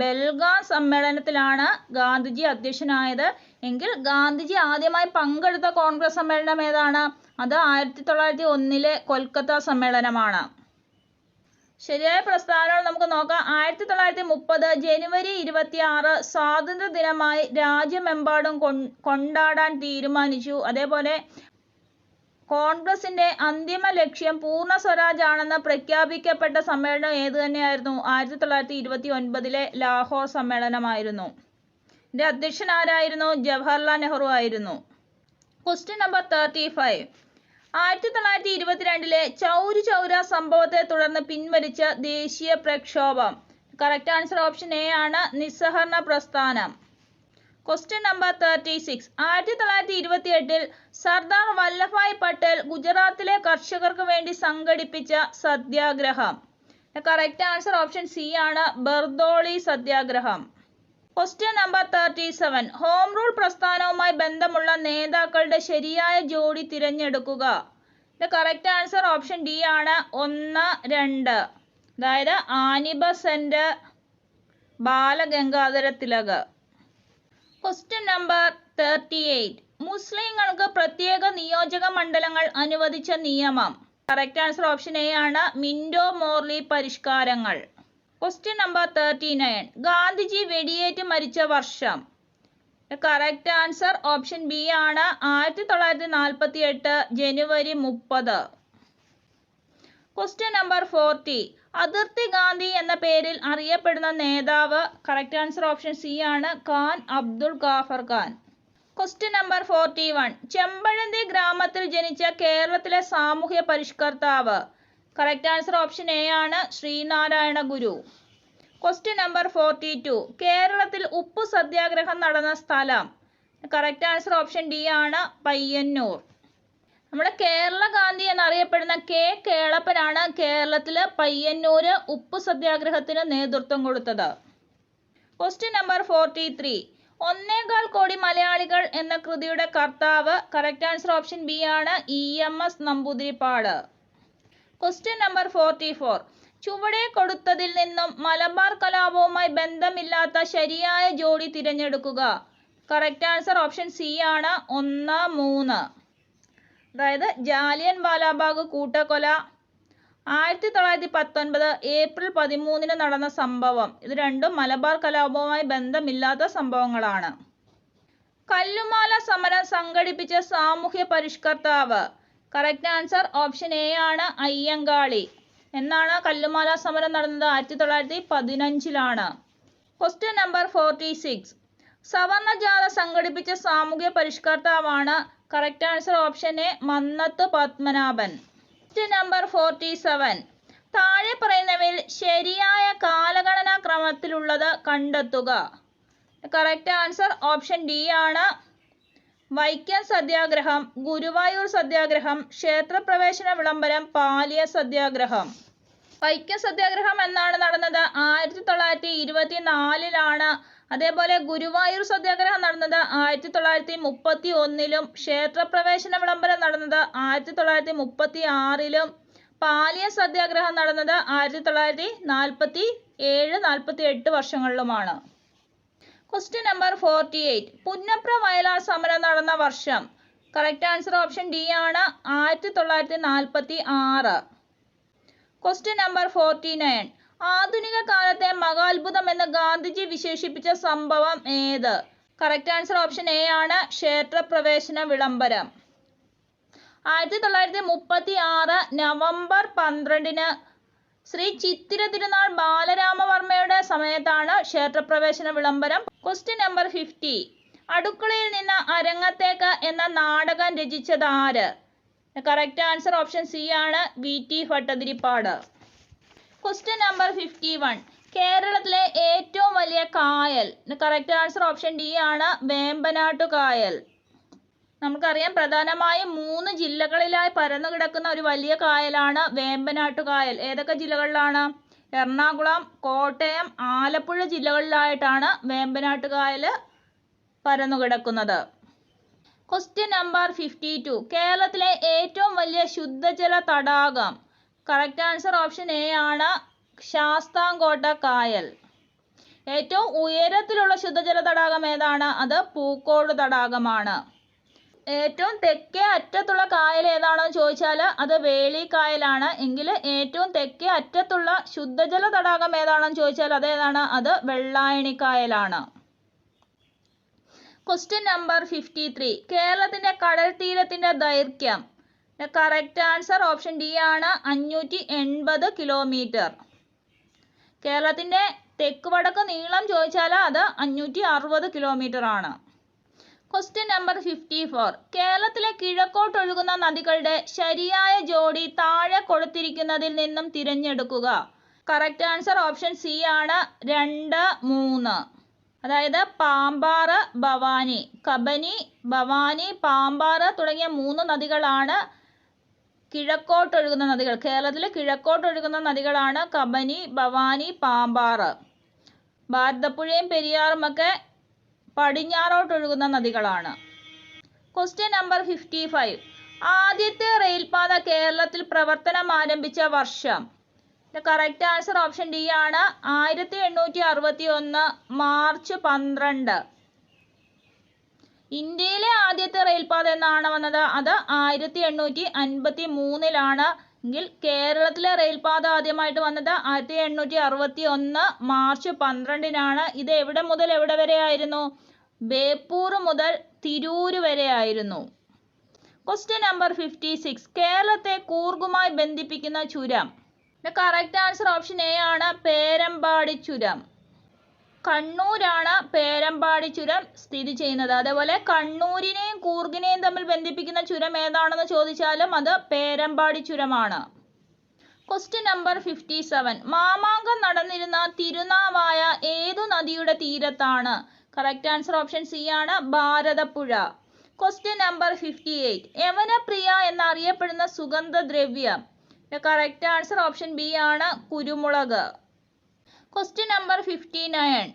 ബെൽഗാം സമ്മേളനത്തിലാണ് ഗാന്ധിജി അധ്യക്ഷനായത്. എങ്കിൽ ഗാന്ധിജി ആദ്യമായി പങ്കെടുത്ത കോൺഗ്രസ് സമ്മേളനം ഏതാണ്? അത് 1901 കൊൽക്കത്ത സമ്മേളനമാണ്. ശരിയായ പ്രസ്താവനകൾ നമുക്ക് നോക്കാം. 1930 ജനുവരി 26 സ്വാതന്ത്ര്യ ദിനമായി രാജ്യമെമ്പാടും കൊണ്ടാടാൻ തീരുമാനിച്ചു. അതേപോലെ കോൺഗ്രസിന്റെ അന്തിമ ലക്ഷ്യം പൂർണ്ണ സ്വരാജ് ആണെന്ന് പ്രഖ്യാപിക്കപ്പെട്ട സമ്മേളനം ഏത് തന്നെയായിരുന്നു? 1929 ലാഹോർ സമ്മേളനമായിരുന്നു. ഇതിന്റെ അധ്യക്ഷൻ ആരായിരുന്നു? ജവഹർലാൽ നെഹ്റു ആയിരുന്നു. Question number 35. 1922 ചൗരി ചൗര സംഭവത്തെ തുടർന്ന് പിൻവലിച്ച ദേശീയ പ്രക്ഷോഭം? കറക്റ്റ് ആൻസർ ഓപ്ഷൻ എ ആണ്. നിസ്സഹരണ പ്രസ്ഥാനം. Question number 36. 1928 സർദാർ വല്ലഭായ് പട്ടേൽ ഗുജറാത്തിലെ കർഷകർക്ക് വേണ്ടി സംഘടിപ്പിച്ച സത്യാഗ്രഹം? കറക്റ്റ് ആൻസർ ഓപ്ഷൻ സി ആണ്. ബർദോളി സത്യാഗ്രഹം. Question number 37. ഹോം റൂൾ പ്രസ്ഥാനവുമായി ബന്ധമുള്ള നേതാക്കളുടെ ശരിയായ ജോഡി തിരഞ്ഞെടുക്കുക. കറക്റ്റ് ആൻസർ ഓപ്ഷൻ ഡി ആണ്. 1, 2. അതായത് Annie Besant, Balagangadhara Tilak. Question number 38. മുസ്ലിങ്ങൾക്ക് പ്രത്യേക നിയോജക മണ്ഡലങ്ങൾ അനുവദിച്ച നിയമം? കറക്റ്റ് ആൻസർ ഓപ്ഷൻ എ ആണ്. മിന്റോ മോർലി പരിഷ്കാരങ്ങൾ. Question number 39. ഗാന്ധിജി വെടിയേറ്റ് മരിച്ച വർഷം? കറക്റ്റ് ആൻസർ ഓപ്ഷൻ ബി ആണ്. 1948 ജനുവരി 30. Question number 40. അതിർത്തി ഗാന്ധി എന്ന പേരിൽ അറിയപ്പെടുന്ന നേതാവ്. കറക്റ്റ് ആൻസർ ഓപ്ഷൻ സി ആണ്. ഖാൻ അബ്ദുൾ ഗാഫർ ഖാൻ. Question number 41. ചെമ്പഴന്തി ഗ്രാമത്തിൽ ജനിച്ച കേരളത്തിലെ സാമൂഹ്യ പരിഷ്കർത്താവ്. കറക്റ്റ് ആൻസർ ഓപ്ഷൻ എ ആണ്. ശ്രീനാരായണ ഗുരു. Question number 42. കേരളത്തിൽ ഉപ്പു സത്യാഗ്രഹം നടന്ന സ്ഥലം. കറക്റ്റ് ആൻസർ ഓപ്ഷൻ ഡി ആണ്. പയ്യന്നൂർ. നമ്മുടെ കേരള ഗാന്ധി എന്നറിയപ്പെടുന്ന കെ കേളപ്പനാണ് കേരളത്തിലെ പയ്യന്നൂര് ഉപ്പു സത്യാഗ്രഹത്തിന് നേതൃത്വം കൊടുത്തത്. Question number 43. 1.25 കോടി മലയാളികൾ എന്ന കൃതിയുടെ കർത്താവ്. കറക്റ്റ് ആൻസർ ഓപ്ഷൻ ബി ആണ്. EMS നമ്പൂതിരിപ്പാട്. Question number 44. ചുവടെ കൊടുത്തതിൽ നിന്നും മലബാർ കലാപവുമായി ബന്ധമില്ലാത്ത ശരിയായ ജോഡി തിരഞ്ഞെടുക്കുക. കറക്റ്റ് ആൻസർ ഓപ്ഷൻ സി ആണ്. 1, 3. അതായത് ജാലിയൻ വാലാബാഗ് കൂട്ടക്കൊല 1919 ഏപ്രിൽ 13 നടന്ന സംഭവം. ഇത് രണ്ടും മലബാർ കലാപവുമായി ബന്ധമില്ലാത്ത സംഭവങ്ങളാണ്. കല്ലുമാല സമരം സംഘടിപ്പിച്ച സാമൂഹ്യ പരിഷ്കർത്താവ്. കറക്റ്റ് ആൻസർ ഓപ്ഷൻ എ ആണ്. അയ്യങ്കാളി. എന്നാണ് കല്ലുമാല സമരം നടന്നത്? 1915 ക്വസ്റ്റ്യൻ നമ്പർ 46. സവർണജാഥ സംഘടിപ്പിച്ച സാമൂഹ്യ പരിഷ്കർത്താവാണ്. Correct answer option A. Mannath Padmanabhan. Question number 47. താഴെ പറയുന്നവയിൽ ശരിയായ കാലഗണനാ ക്രമത്തിലുള്ളത് കണ്ടെത്തുക. കറക്റ്റ് ആൻസർ ഓപ്ഷൻ ഡി ആണ്. വൈക്കം സത്യാഗ്രഹം, ഗുരുവായൂർ സത്യാഗ്രഹം, ക്ഷേത്രപ്രവേശന വിളംബരം, പാലിയ സത്യാഗ്രഹം. വൈക്കം സത്യാഗ്രഹം എന്നാണ് നടന്നത്? 1924 അതേപോലെ ഗുരുവായൂർ സത്യാഗ്രഹം നടന്നത് 1931 ക്ഷേത്രപ്രവേശന വിളംബരം നടന്നത് 1936 പാലിയ സത്യാഗ്രഹം നടന്നത് 1947-48 വർഷങ്ങളിലുമാണ്. Question number 48. പുന്നപ്ര വയലാർ സമരം നടന്ന വർഷം. കറക്റ്റ് ആൻസർ ഓപ്ഷൻ ഡി ആണ്. 1946. Question number 49. ആധുനിക കാലത്തെ മഹാത്ഭുതം എന്ന് ഗാന്ധിജി വിശേഷിപ്പിച്ച സംഭവം ഏത്? കറക്റ്റ് ആൻസർ ഓപ്ഷൻ എ ആണ്. ക്ഷേത്രപ്രവേശന വിളംബരം. 1936 നവംബർ 12 ശ്രീ ചിത്തിര തിരുനാൾ ബാലരാമവർമ്മയുടെ സമയത്താണ് ക്ഷേത്രപ്രവേശന വിളംബരം. Question number 50. അടുക്കളയിൽ നിന്ന് അരങ്ങത്തേക്ക് എന്ന നാടകം രചിച്ചത് ആര്? കറക്റ്റ് ആൻസർ ഓപ്ഷൻ സി ആണ്. VT ഭട്ടതിരിപ്പാട്. Question number 51. കേരളത്തിലെ ഏറ്റവും വലിയ കായൽ. കറക്റ്റ് ആൻസർ ഓപ്ഷൻ ഡി ആണ്. വേമ്പനാട്ടു കായൽ. നമുക്കറിയാം പ്രധാനമായും 3 ജില്ലകളിലായി പരന്നു കിടക്കുന്ന ഒരു വലിയ കായലാണ് വേമ്പനാട്ടു കായൽ. ഏതൊക്കെ ജില്ലകളിലാണ്? എറണാകുളം, കോട്ടയം, ആലപ്പുഴ ജില്ലകളിലായിട്ടാണ് വേമ്പനാട്ടു കായൽ പരന്നു കിടക്കുന്നത്. Question number 52. കേരളത്തിലെ ഏറ്റവും വലിയ ശുദ്ധജല തടാകം. കറക്റ്റ് ആൻസർ ഓപ്ഷൻ എ ആണ്. ശാസ്താംകോട്ട കായൽ. ഏറ്റവും ഉയരത്തിലുള്ള ശുദ്ധജല തടാകം ഏതാണ്? അത് പൂക്കോട് തടാകമാണ്. ഏറ്റവും തെക്കേ അറ്റത്തുള്ള കായൽ ഏതാണെന്ന് ചോദിച്ചാൽ അത് വേളിക്കായലാണ്. എങ്കിൽ ഏറ്റവും തെക്കേ അറ്റത്തുള്ള ശുദ്ധജല തടാകം ഏതാണെന്ന് ചോദിച്ചാൽ അതേതാണ്? അത് വെള്ളായണിക്കായലാണ്. Question number 53. കേരളത്തിന്റെ കടൽ തീരത്തിന്റെ ദൈർഘ്യം. കറക്റ്റ് ആൻസർ ഓപ്ഷൻ ഡി ആണ്. 580 കിലോമീറ്റർ. കേരളത്തിന്റെ തെക്ക് വടക്ക് നീളം ചോദിച്ചാൽ അത് 560 കിലോമീറ്റർ ആണ്. Question number 54. കേരളത്തിലെ കിഴക്കോട്ടൊഴുകുന്ന നദികളുടെ ശരിയായ ജോഡി താഴെ കൊടുത്തിരിക്കുന്നതിൽ നിന്നും തിരഞ്ഞെടുക്കുക. കറക്റ്റ് ആൻസർ ഓപ്ഷൻ സി ആണ്. 2, 3. അതായത് പാമ്പാറ്, ഭവാനി. കബനി, ഭവാനി, പാമ്പാറ് തുടങ്ങിയ 3 നദികളാണ് കിഴക്കോട്ടൊഴുകുന്ന നദികൾ. കേരളത്തിൽ കിഴക്കോട്ടൊഴുകുന്ന നദികളാണ് കബനി, ഭവാനി, പാമ്പാറ്. ഭാരതപ്പുഴയും പെരിയാറുമൊക്കെ പടിഞ്ഞാറോട്ടൊഴുകുന്ന നദികളാണ്. Question number 55. ആദ്യത്തെ റെയിൽപാത കേരളത്തിൽ പ്രവർത്തനം ആരംഭിച്ച വർഷം. കറക്റ്റ് ആൻസർ ഓപ്ഷൻ ഡി ആണ്. 1861 മാർച്ച് 12. ഇന്ത്യയിലെ ആദ്യത്തെ റെയിൽപാത എന്നാണ് വന്നത്? അത് 1853 എങ്കിൽ കേരളത്തിലെ റെയിൽപാത ആദ്യമായിട്ട് വന്നത് 1861 മാർച്ച് 12. ഇത് എവിടെ മുതൽ എവിടെ വരെ ആയിരുന്നു? ബേപ്പൂർ മുതൽ തിരൂർ വരെയായിരുന്നു. Question number 56. കേരളത്തെ കൂർഗുമായി ബന്ധിപ്പിക്കുന്ന ചുരം. കറക്റ്റ് ആൻസർ ഓപ്ഷൻ എ ആണ്, പേരമ്പാടി ചുരം. കണ്ണൂരാണ് പേരമ്പാടി ചുരം സ്ഥിതി ചെയ്യുന്നത്. അതേപോലെ കണ്ണൂരിനെയും കൂർഗിനെയും തമ്മിൽ ബന്ധിപ്പിക്കുന്ന ചുരം ഏതാണെന്ന് ചോദിച്ചാലും അത് പേരമ്പാടി ചുരമാണ്. Question number 57. മാമാങ്കം നടന്നിരുന്ന തിരുനാവായ ഏതു നദിയുടെ തീരത്താണ്? കറക്റ്റ് ആൻസർ ഓപ്ഷൻ സി ആണ്, ഭാരതപ്പുഴ. Question number 58. യവനപ്രിയ എന്നറിയപ്പെടുന്ന സുഗന്ധദ്രവ്യം. കറക്റ്റ് ആൻസർ ഓപ്ഷൻ ബി ആണ്, കുരുമുളക്. Question number 59.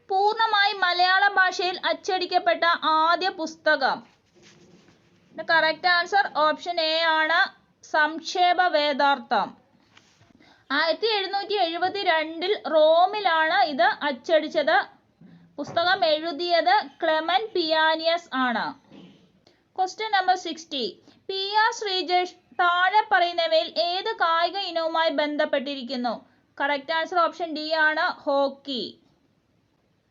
പൂർണ്ണമായി മലയാള ഭാഷയിൽ അച്ചടിക്കപ്പെട്ട ആദ്യ പുസ്തകം. കറക്റ്റ് ആൻസർ ഓപ്ഷൻ എ ആണ്, സംക്ഷേപ വേദാർത്ഥം. 1772 റോമിലാണ് ഇത് അച്ചടിച്ചത്. പുസ്തകം എഴുതിയത് ക്ലെമന്റ് പിയാനിയസ് ആണ്. Question number 60. PR ശ്രീജേഷ് താഴെ പറയുന്നവയിൽ ഏത് കായിക ഇനവുമായി ബന്ധപ്പെട്ടിരിക്കുന്നു? കറക്റ്റ് ആൻസർ ഓപ്ഷൻ ഡി ആണ്, ഹോക്കി.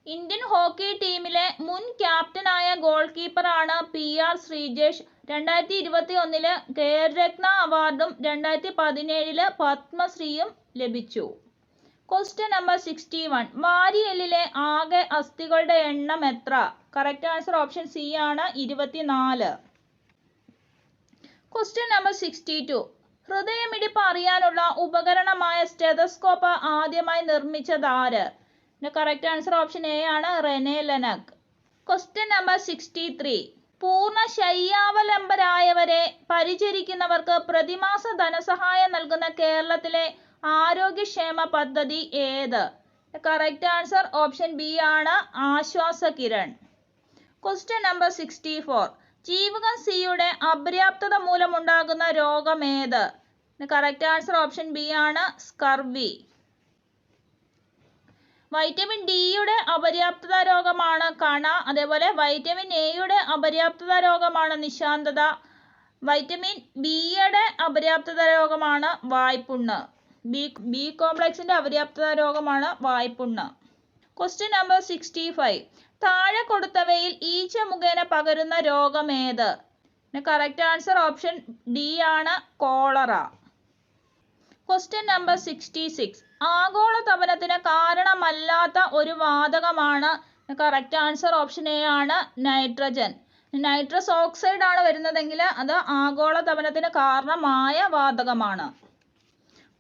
ഇന്ത്യൻ ഹോക്കി ടീമിലെ മുൻ ക്യാപ്റ്റനായ ഗോൾ കീപ്പറാണ് PR ശ്രീജേഷ്. 2021 ഖേൽരത്ന അവാർഡും 2017 പത്മശ്രീയും ലഭിച്ചു. Question number 61. വാരിയെല്ലിലെ ആകെ അസ്ഥികളുടെ എണ്ണം എത്ര? കറക്റ്റ് ആൻസർ ഓപ്ഷൻ സി ആണ്, 24. Question number 62. ഹൃദയമിടിപ്പ് അറിയാനുള്ള ഉപകരണമായ സ്റ്റെതസ്കോപ്പ് ആദ്യമായി നിർമ്മിച്ചത് ആര്? കറക്റ്റ് ആൻസർ ഓപ്ഷൻ എ ആണ്, റെനെ ലെനക്. Question number 63. പൂർണ്ണ ശയ്യാവലംബരായവരെ പരിചരിക്കുന്നവർക്ക് പ്രതിമാസ ധനസഹായം നൽകുന്ന കേരളത്തിലെ ആരോഗ്യക്ഷേമ പദ്ധതി ഏത്? കറക്റ്റ് ആൻസർ ഓപ്ഷൻ ബി ആണ്, ആശ്വാസ കിരൺ. Question number 64. ജീവകം സിയുടെ അപര്യാപ്തത മൂലമുണ്ടാകുന്ന രോഗം ഏത്? കറക്റ്റ് ആൻസർ ഓപ്ഷൻ ബി ആണ്, സ്കർവി. വൈറ്റമിൻ ഡിയുടെ അപര്യാപ്തത രോഗമാണ് കണ. അതേപോലെ വൈറ്റമിൻ എയുടെ അപര്യാപ്തത രോഗമാണ് നിശാന്തത. വൈറ്റമിൻ ബിയുടെ അപര്യാപ്തത രോഗമാണ് വായ്പുണ്ണ്. ബി കോംപ്ലക്സിന്റെ അപര്യാപ്തത രോഗമാണ് വായ്പുണ്ണ്. Question number 65. താഴെ കൊടുത്തവയിൽ ഈച്ച മുഖേന പകരുന്ന രോഗം ഏത്? കറക്റ്റ് ആൻസർ ഓപ്ഷൻ ഡി ആണ്, കോളറ. Question number 66. ആഗോളതാപനത്തിന് കാരണമല്ലാത്ത ഒരു വാതകമാണ്. കറക്റ്റ് ആൻസർ ഓപ്ഷൻ എ ആണ്, നൈട്രജൻ. നൈട്രസ് ഓക്സൈഡ് ആണ് വരുന്നതെങ്കിൽ അത് ആഗോളതാപനത്തിന് കാരണമായ വാതകമാണ്.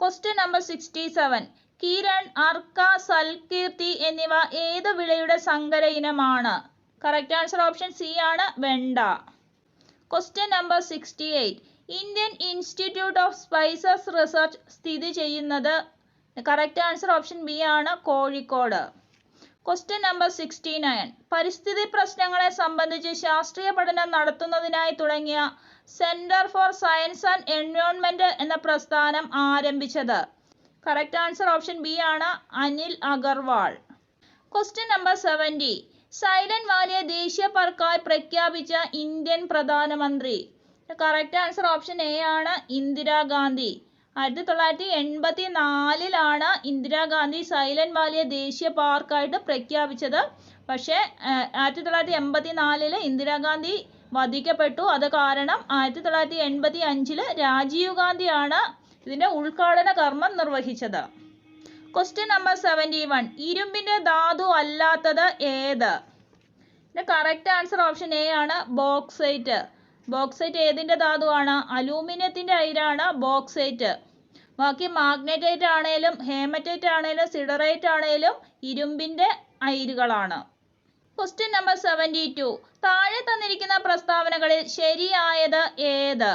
Question number 67. കിരൺ, അർക്ക, സൽകീർത്തി എന്നിവ ഏത് വിളയുടെ സങ്കര ഇനമാണ്? കറക്റ്റ് ആൻസർ ഓപ്ഷൻ സി ആണ്, വെണ്ട. Question number 68. Indian institute of spices research സ്ഥിതി ചെയ്യുന്നത്? കറക്റ്റ് ആൻസർ ഓപ്ഷൻ ബി ആണ്, കോഴിക്കോട്. Question number 69. പരിസ്ഥിതി പ്രശ്നങ്ങളെ സംബന്ധിച്ച് ശാസ്ത്രീയ പഠനം നടത്തുന്നതിനായി തുടങ്ങിയ centre for science and environment എന്ന പ്രസ്ഥാനം ആരംഭിച്ചത്? കറക്റ്റ് ആൻസർ ഓപ്ഷൻ ബി ആണ്, Anil Agarwal. Question number 70. Silent വാലിയെ ദേശീയ പാർക്കായി പ്രഖ്യാപിച്ച ഇന്ത്യൻ പ്രധാനമന്ത്രി? കറക്റ്റ് ആൻസർ ഓപ്ഷൻ എ ആണ്, ഇന്ദിരാഗാന്ധി. 1984 ഇന്ദിരാഗാന്ധി സൈലന്റ് വാലിയെ ദേശീയ പാർക്കായിട്ട് പ്രഖ്യാപിച്ചത്. പക്ഷേ 1984 ഇന്ദിരാഗാന്ധി വധിക്കപ്പെട്ടു. അത് കാരണം 1985 രാജീവ് ഗാന്ധിയാണ് ഇതിന്റെ ഉദ്ഘാടന കർമ്മം നിർവഹിച്ചത്. Question number 71. ഇരുമ്പിന്റെ ധാതു അല്ലാത്തത് ഏത്? കറക്റ്റ് ആൻസർ ഓപ്ഷൻ എ ആണ്, ബോക്സൈറ്റ്. ബോക്സൈറ്റ് ഏതിന്റെ ധാതുവാണ്? അലൂമിനിയത്തിന്റെ അയിരാണ് ബോക്സൈറ്റ്. ബാക്കി മാഗ്നറ്റൈറ്റ് ആണേലും ഹേമറ്റൈറ്റ് ആണേലും സിഡറൈറ്റ് ആണേലും ഇരുമ്പിന്റെ അയിരുകളാണ്. Question number 72. താഴെ തന്നിരിക്കുന്ന പ്രസ്താവനകളിൽ ശരിയായത് ഏത്?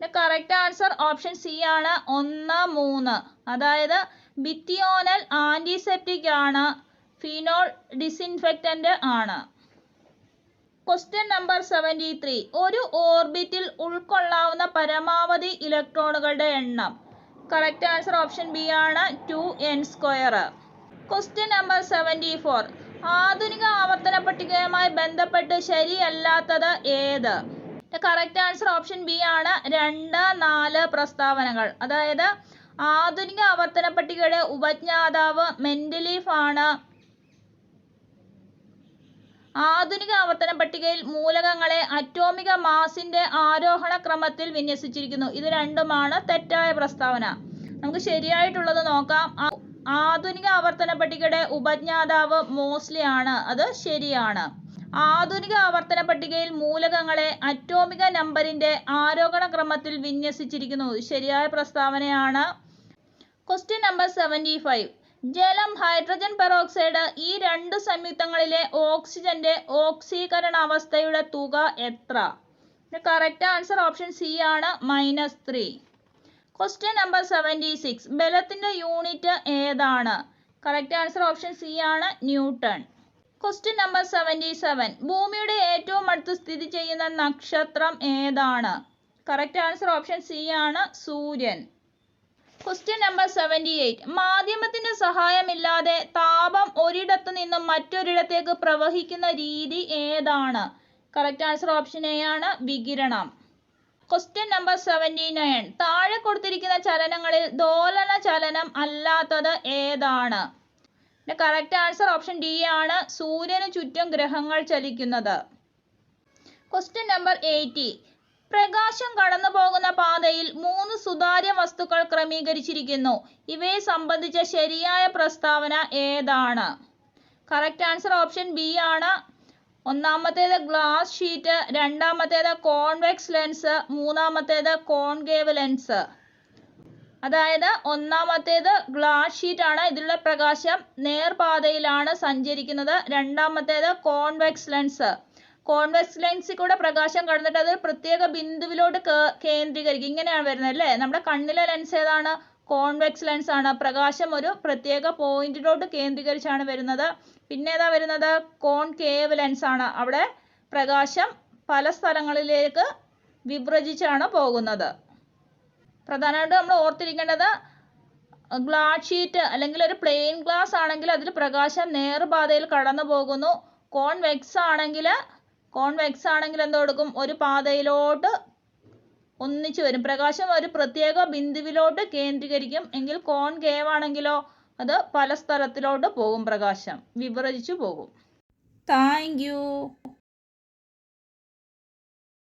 കറക്റ്റ് ആൻസർ ഓപ്ഷൻ സി ആണ്, 1, 3. അതായത് ബിത്തിയോനൽ ആന്റിസെപ്റ്റിക് ആണ്, ഫിനോൾ ഡിസിൻഫെക്റ്റന്റ് ആണ്. Question number 73. ഒരു ഓർബിറ്റിൽ ഉൾക്കൊള്ളാവുന്ന പരമാവധി ഇലക്ട്രോണുകളുടെ എണ്ണം? കറക്റ്റ് ആൻസർ ഓപ്ഷൻ ബി ആണ്, 2n². Question number 74. ആധുനിക ആവർത്തന പട്ടികയുമായി ബന്ധപ്പെട്ട് ശരിയല്ലാത്തത് ഏത്? കറക്റ്റ് ആൻസർ ഓപ്ഷൻ ബി ആണ്, 2, 4 പ്രസ്താവനകൾ. അതായത് ആധുനിക ആവർത്തന പട്ടികയുടെ ഉപജ്ഞാതാവ് മെൻഡലീഫ് ആണ്. ആധുനിക ആവർത്തന പട്ടികയിൽ മൂലകങ്ങളെ അറ്റോമിക മാസിന്റെ ആരോഹണ ക്രമത്തിൽ വിന്യസിച്ചിരിക്കുന്നു. ഇത് രണ്ടുമാണ് തെറ്റായ പ്രസ്താവന. നമുക്ക് ശരിയായിട്ടുള്ളത് നോക്കാം. ആധുനിക ആവർത്തന പട്ടികയുടെ ഉപജ്ഞാതാവ് മോസ്ലി ആണ്. അത് ശരിയാണ്. ആധുനിക ആവർത്തന പട്ടികയിൽ മൂലകങ്ങളെ അറ്റോമിക നമ്പറിന്റെ ആരോഹണ ക്രമത്തിൽ വിന്യസിച്ചിരിക്കുന്നു. ശരിയായ പ്രസ്താവനയാണ്. Question number 75. ജലം, ഹൈഡ്രജൻ പെറോക്സൈഡ് ഈ രണ്ട് സംയുക്തങ്ങളിലെ ഓക്സിജന്റെ ഓക്സീകരണാവസ്ഥയുടെ തുക എത്ര? കറക്റ്റ് ആൻസർ ഓപ്ഷൻ സി ആണ്, -3. Question number 76. ബലത്തിന്റെ യൂണിറ്റ് ഏതാണ്? കറക്റ്റ് ആൻസർ ഓപ്ഷൻ സി ആണ്, ന്യൂട്ടൺ. Question number 77. ഭൂമിയുടെ ഏറ്റവും അടുത്ത് സ്ഥിതി ചെയ്യുന്ന നക്ഷത്രം ഏതാണ്? കറക്റ്റ് ആൻസർ ഓപ്ഷൻ സി ആണ്, സൂര്യൻ. Question number 78. മാധ്യമത്തിന്റെ സഹായമില്ലാതെ താപം ഒരിടത്തു നിന്നും മറ്റൊരിടത്തേക്ക് പ്രവഹിക്കുന്ന രീതി ഏതാണ്? കറക്റ്റ് ആൻസർ ഓപ്ഷൻ എ ആണ്, വികിരണം. Question number 79. താഴെ കൊടുത്തിരിക്കുന്ന ചലനങ്ങളിൽ ദോലന ചലനം അല്ലാത്തത് ഏതാണ്? കറക്റ്റ് ആൻസർ ഓപ്ഷൻ ഡി ആണ്, സൂര്യന് ചുറ്റും ഗ്രഹങ്ങൾ ചലിക്കുന്നത്. Question number 80. പ്രകാശം കടന്നു പോകുന്ന പാതയിൽ 3 സുതാര്യ വസ്തുക്കൾ ക്രമീകരിച്ചിരിക്കുന്നു. ഇവയെ സംബന്ധിച്ച ശരിയായ പ്രസ്താവന ഏതാണ്? കറക്റ്റ് ആൻസർ ഓപ്ഷൻ ബി ആണ്. ഒന്നാമത്തേത് ഗ്ലാസ് ഷീറ്റ്, രണ്ടാമത്തേത് കോൺവെക്സ് ലെൻസ്, മൂന്നാമത്തേത് കോൺകേവ് ലെൻസ്. അതായത് ഒന്നാമത്തേത് ഗ്ലാസ് ഷീറ്റ് ആണ്. ഇതിലുള്ള പ്രകാശം നേർപാതയിലാണ് സഞ്ചരിക്കുന്നത്. രണ്ടാമത്തേത് കോൺവെക്സ് ലെൻസ്. കോൺവെക്സ് ലെൻസിൽ കൂടെ പ്രകാശം കടന്നിട്ട് അത് പ്രത്യേക ബിന്ദുവിലോട്ട് കേന്ദ്രീകരിക്കും. ഇങ്ങനെയാണ് വരുന്നത് അല്ലേ? നമ്മുടെ കണ്ണിലെ ലെൻസ് ഏതാണ്? കോൺവെക്സ് ലെൻസ് ആണ്. പ്രകാശം ഒരു പ്രത്യേക പോയിന്റിലോട്ട് കേന്ദ്രീകരിച്ചാണ് വരുന്നത്. പിന്നെ ഏതാ വരുന്നത്? കോൺകേവ് ലെൻസ് ആണ്. അവിടെ പ്രകാശം പല സ്ഥലങ്ങളിലേക്ക് വിഭജിച്ചാണ് പോകുന്നത്. പ്രധാനമായിട്ടും നമ്മൾ ഓർത്തിരിക്കേണ്ടത്, ഗ്ലാസ് ഷീറ്റ് അല്ലെങ്കിൽ ഒരു പ്ലെയിൻ ഗ്ലാസ് ആണെങ്കിൽ അതിൽ പ്രകാശം നേർപാതയിൽ കടന്നു പോകുന്നു. കോൺവെക്സ് ആണെങ്കിൽ എന്ത് കൊടുക്കും? ഒരു പാതയിലോട്ട് ഒന്നിച്ചു വരും. പ്രകാശം ഒരു പ്രത്യേക ബിന്ദുവിലോട്ട് കേന്ദ്രീകരിക്കും. എങ്കിൽ കോൺകേവ് ആണെങ്കിലോ അത് പല സ്ഥലത്തിലോട്ട് പോകും. പ്രകാശം വിഭജിച്ചു പോകും. Thank you.